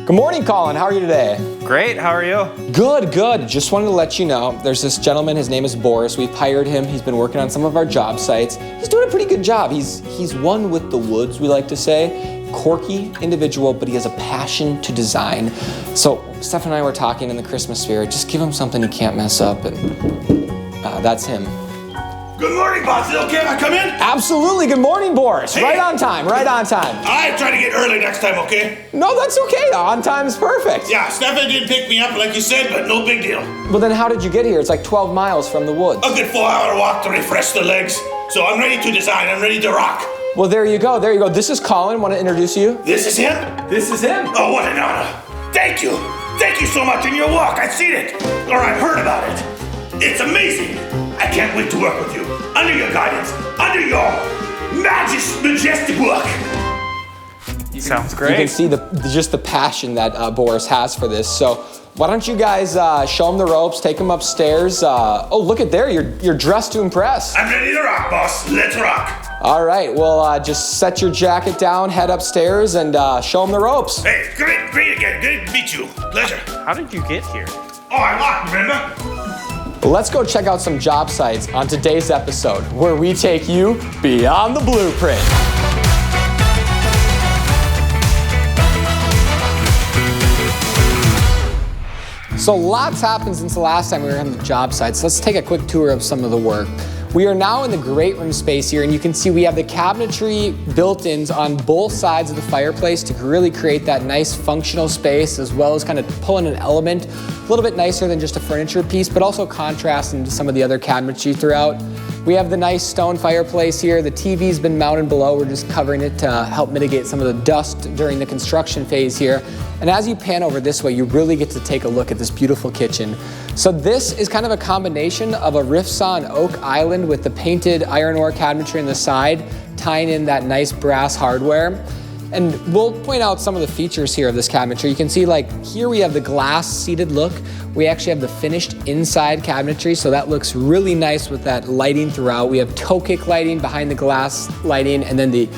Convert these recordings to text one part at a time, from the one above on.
Good morning, Colin. How are you today? Great, how are you? Good, good. Just wanted to let you know, there's this gentleman, his name is Boris. We've hired him. He's been working on some of our job sites. He's doing a pretty good job. He's one with the woods, we like to say. Quirky individual, but he has a passion to design. So Steph and I were talking in the Christmas spirit. Just give him something he can't mess up, and that's him. Good morning, boss. Is it okay if I come in? Absolutely. Good morning, Boris. Hey. Right on time, right on time. I try to get early next time, okay? No, that's okay. On time's perfect. Yeah, Stefan didn't pick me up like you said, but no big deal. Well, then how did you get here? It's like 12 miles from the woods. A good 4-hour walk to refresh the legs. So I'm ready to design. I'm ready to rock. Well, there you go. There you go. This is Colin. Want to introduce you? This is him? This is him. Oh, what an honor. Thank you. Thank you so much in your walk. I've seen it. Or I've heard about it. It's amazing. I can't wait to work with you. Under your guidance. Under your majestic work. Sounds great. You can see just the passion that Boris has for this. So why don't you guys show him the ropes, take him upstairs. Oh, look at there. You're dressed to impress. I'm ready to rock, boss. Let's rock. All right. Well, just set your jacket down, head upstairs, and show him the ropes. Hey, great again. Good to meet you. Pleasure. How did you get here? Oh, I locked, remember? Let's go check out some job sites on today's episode, where we take you beyond the blueprint. So lots happened since the last time we were on the job sites. Let's take a quick tour of some of the work. We are now in the great room space here, and you can see we have the cabinetry built-ins on both sides of the fireplace to really create that nice functional space, as well as kind of pull in an element a little bit nicer than just a furniture piece, but also contrast into some of the other cabinetry throughout. We have the nice stone fireplace here. The TV's been mounted below. We're just covering it to help mitigate some of the dust during the construction phase here. And as you pan over this way, you really get to take a look at this beautiful kitchen. So this is kind of a combination of a rift saw and oak island with the painted iron ore cabinetry on the side, tying in that nice brass hardware. And we'll point out some of the features here of this cabinetry. You can see, like, here we have the glass seated look. We actually have the finished inside cabinetry, so that looks really nice with that lighting throughout. We have toe kick lighting behind the glass lighting, and then the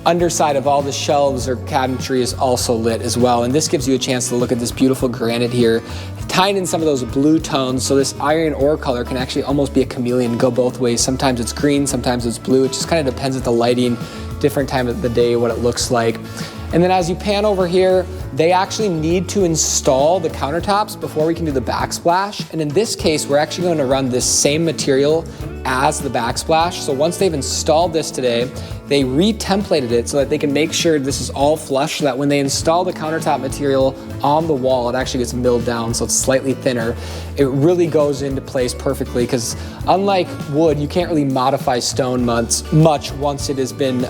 underside of all the shelves or cabinetry is also lit as well. And this gives you a chance to look at this beautiful granite here, tying in some of those blue tones. So this iron ore color can actually almost be a chameleon, go both ways. Sometimes it's green, sometimes it's blue. It just kind of depends on the lighting, different time of the day, what it looks like. And then as you pan over here, they actually need to install the countertops before we can do the backsplash. And in this case, we're actually going to run this same material as the backsplash. So once they've installed this today, they re-templated it so that they can make sure this is all flush, so that when they install the countertop material on the wall, it actually gets milled down so it's slightly thinner. It really goes into place perfectly, because unlike wood, you can't really modify stone much once it has been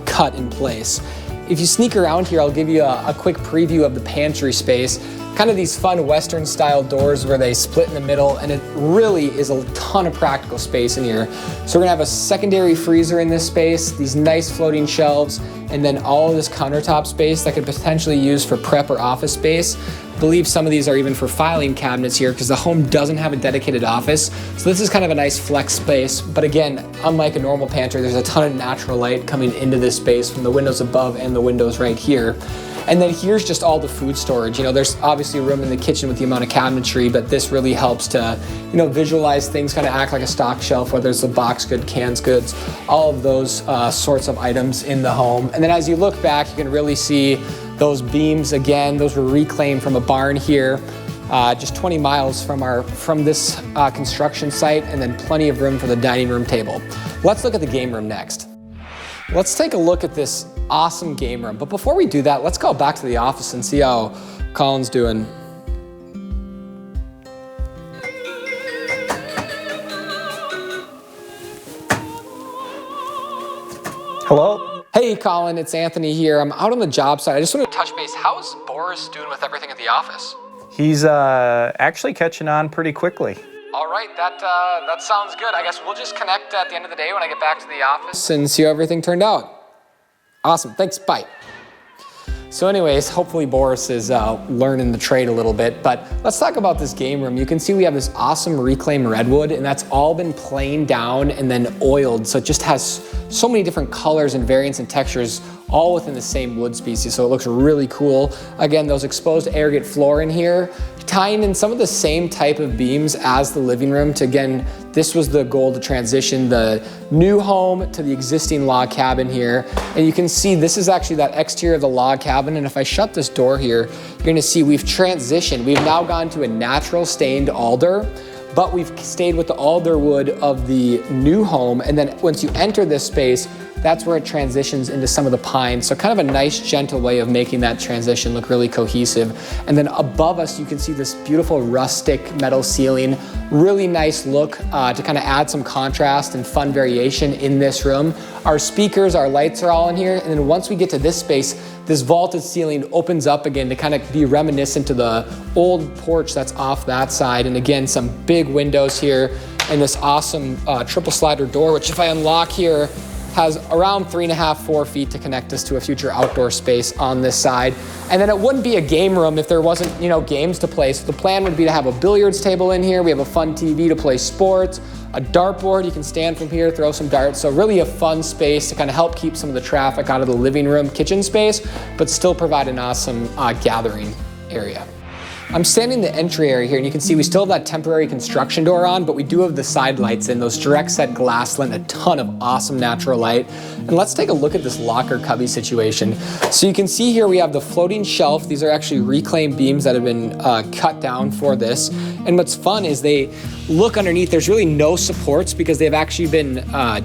cut in place. If you sneak around here, I'll give you a quick preview of the pantry space. Kind of these fun Western style doors where they split in the middle, and it really is a ton of practical space in here. So we're gonna have a secondary freezer in this space, these nice floating shelves, and then all of this countertop space that could potentially use for prep or office space. I believe some of these are even for filing cabinets here, because the home doesn't have a dedicated office. So this is kind of a nice flex space. But again, unlike a normal pantry, there's a ton of natural light coming into this space from the windows above and the windows right here. And then here's just all the food storage. You know, there's obviously room in the kitchen with the amount of cabinetry, but this really helps to, you know, visualize things, kind of act like a stock shelf, whether it's the box good, cans goods, all of those sorts of items in the home. And then as you look back, you can really see those beams again. Those were reclaimed from a barn here, just 20 miles from this construction site, and then plenty of room for the dining room table. Let's look at the game room next. Let's take a look at this awesome game room. But before we do that, let's go back to the office and see how Colin's doing. Hello? Hey Colin, it's Anthony here. I'm out on the job site. I just want to touch base. How's Boris doing with everything at the office? He's actually catching on pretty quickly. All right, that sounds good. I guess we'll just connect at the end of the day when I get back to the office and see how everything turned out. Awesome, thanks, bye. So anyways, hopefully Boris is learning the trade a little bit, but let's talk about this game room. You can see we have this awesome reclaimed redwood, and that's all been planed down and then oiled, so it just has so many different colors and variants and textures all within the same wood species, so it looks really cool. Again, those exposed aggregate floor in here, tying in some of the same type of beams as the living room to, again, this was the goal to transition the new home to the existing log cabin here. And you can see this is actually that exterior of the log cabin, and if I shut this door here, you're gonna see we've transitioned. We've now gone to a natural stained alder, but we've stayed with the alder wood of the new home, and then once you enter this space, that's where it transitions into some of the pine. So kind of a nice, gentle way of making that transition look really cohesive. And then above us, you can see this beautiful rustic metal ceiling. Really nice look to kind of add some contrast and fun variation in this room. Our speakers, our lights are all in here. And then once we get to this space, this vaulted ceiling opens up again to kind of be reminiscent to the old porch that's off that side. And again, some big windows here and this awesome triple slider door, which if I unlock here, has around 3.5, 4 feet to connect us to a future outdoor space on this side. And then it wouldn't be a game room if there wasn't, games to play. So the plan would be to have a billiards table in here. We have a fun TV to play sports, a dartboard. You can stand from here, throw some darts. So really a fun space to kind of help keep some of the traffic out of the living room, kitchen space, but still provide an awesome gathering area. I'm standing in the entry area here, and you can see we still have that temporary construction door on, but we do have the side lights in, those direct set glass lent, a ton of awesome natural light. And let's take a look at this locker cubby situation. So you can see here we have the floating shelf. These are actually reclaimed beams that have been cut down for this. And what's fun is they look underneath, there's really no supports because they've actually been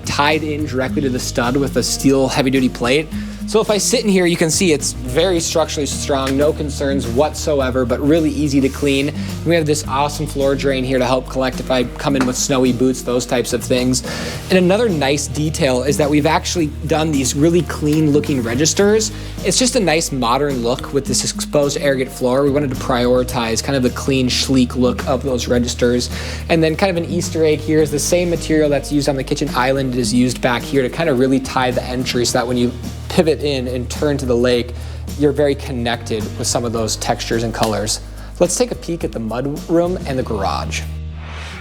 tied in directly to the stud with a steel heavy duty plate. So if I sit in here, you can see it's very structurally strong, no concerns whatsoever, but really easy to clean. And we have this awesome floor drain here to help collect if I come in with snowy boots, those types of things. And another nice detail is that we've actually done these really clean looking registers. It's just a nice modern look with this exposed aggregate floor. We wanted to prioritize kind of the clean, sleek look of those registers. And then kind of an Easter egg here is the same material that's used on the kitchen island is used back here to kind of really tie the entry so that when you pivot in and turn to the lake, you're very connected with some of those textures and colors. Let's take a peek at the mud room and the garage.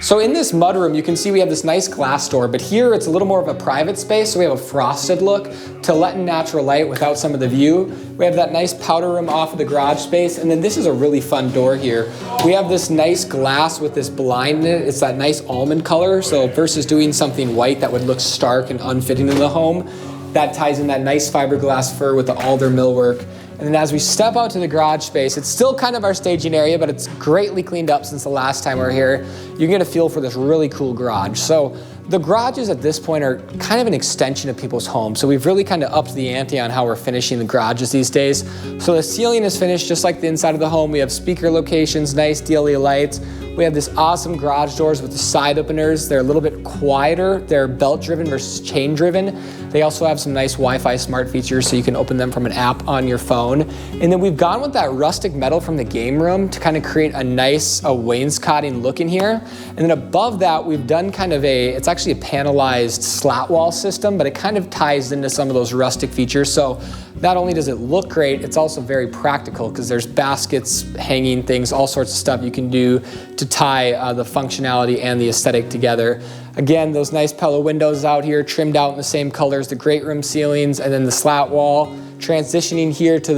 So in this mud room, you can see we have this nice glass door, but here it's a little more of a private space, so we have a frosted look to let in natural light without some of the view. We have that nice powder room off of the garage space, and then this is a really fun door here. We have this nice glass with this blind in it. It's that nice almond color, so versus doing something white that would look stark and unfitting in the home, that ties in that nice fiberglass fur with the alder millwork. And then as we step out to the garage space, it's still kind of our staging area, but it's greatly cleaned up since the last time we were here. You can get a feel for this really cool garage. So the garages at this point are kind of an extension of people's homes. So we've really kind of upped the ante on how we're finishing the garages these days. So the ceiling is finished just like the inside of the home. We have speaker locations, nice DLE lights. We have this awesome garage doors with the side openers. They're a little bit quieter. They're belt driven versus chain driven. They also have some nice Wi-Fi smart features so you can open them from an app on your phone. And then we've gone with that rustic metal from the game room to kind of create a nice wainscoting look in here. And then above that, we've done kind of it's actually a panelized slat wall system, but it kind of ties into some of those rustic features. So not only does it look great, it's also very practical because there's baskets, hanging things, all sorts of stuff you can do to tie the functionality and the aesthetic together. Again, those nice pillow windows out here, trimmed out in the same colors, the great room ceilings, and then the slat wall. Transitioning here to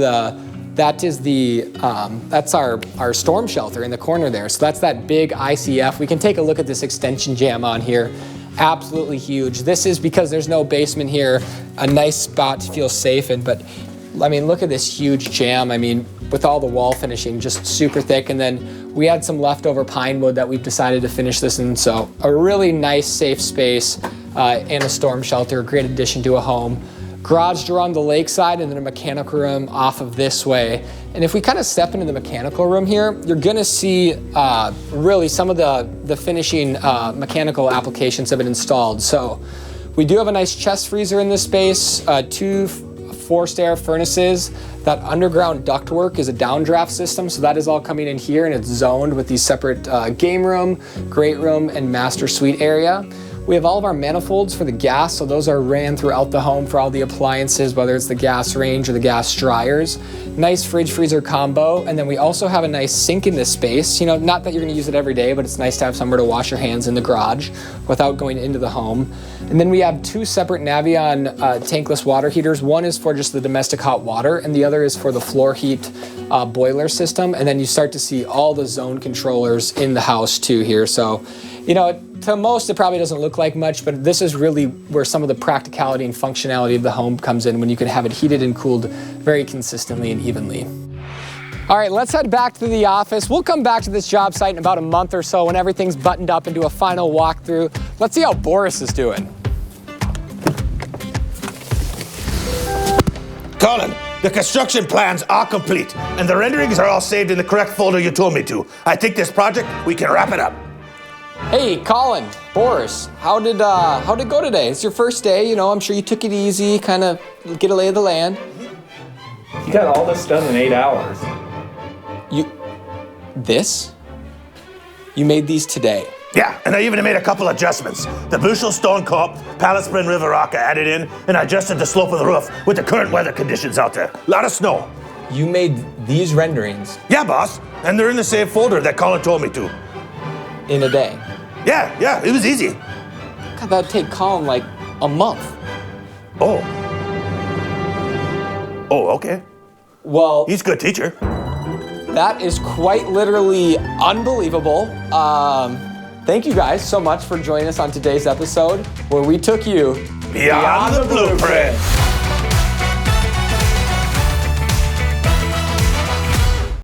that's our storm shelter in the corner there. So that's that big ICF. We can take a look at this extension jamb on here. Absolutely huge. This is because there's no basement here, a nice spot to feel safe in, but I mean, look at this huge jamb. I mean, with all the wall finishing, just super thick. And then we had some leftover pine wood that we've decided to finish this in. So a really nice, safe space and a storm shelter, a great addition to a home. Garage door on the lakeside and then a mechanical room off of this way. And if we kind of step into the mechanical room here, you're gonna see really some of the finishing mechanical applications have been installed. So we do have a nice chest freezer in this space, 2 forced air furnaces. That underground ductwork is a downdraft system, so that is all coming in here and it's zoned with these separate game room, great room, and master suite area. We have all of our manifolds for the gas, so those are ran throughout the home for all the appliances, whether it's the gas range or the gas dryers. Nice fridge freezer combo, and then we also have a nice sink in this space. You know, not that you're gonna use it every day, but it's nice to have somewhere to wash your hands in the garage without going into the home. And then we have two separate Navion tankless water heaters. One is for just the domestic hot water, and the other is for the floor heat boiler system. And then you start to see all the zone controllers in the house too here. So, you know, to most it probably doesn't look like much, but this is really where some of the practicality and functionality of the home comes in, when you can have it heated and cooled very consistently and evenly. All right, let's head back to the office. We'll come back to this job site in about a month or so when everything's buttoned up and do a final walkthrough. Let's see how Boris is doing. Colin, the construction plans are complete, and the renderings are all saved in the correct folder you told me to. I think this project, we can wrap it up. Hey, Colin, Boris, how'd it go today? It's your first day, you know, I'm sure you took it easy, kind of get a lay of the land. You got all this done in 8 hours. You made these today? Yeah, and I even made a couple adjustments. The Bushel Stone Cope, Palace Spring River Rock I added in, and I adjusted the slope of the roof with the current weather conditions out there. A lot of snow. You made these renderings? Yeah, boss, and they're in the same folder that Colin told me to. In a day? Yeah, it was easy. God, that'd take Colin like a month. Oh, okay. Well, He's a good teacher. that is quite literally unbelievable. Thank you guys so much for joining us on today's episode, where we took you Beyond the blueprint.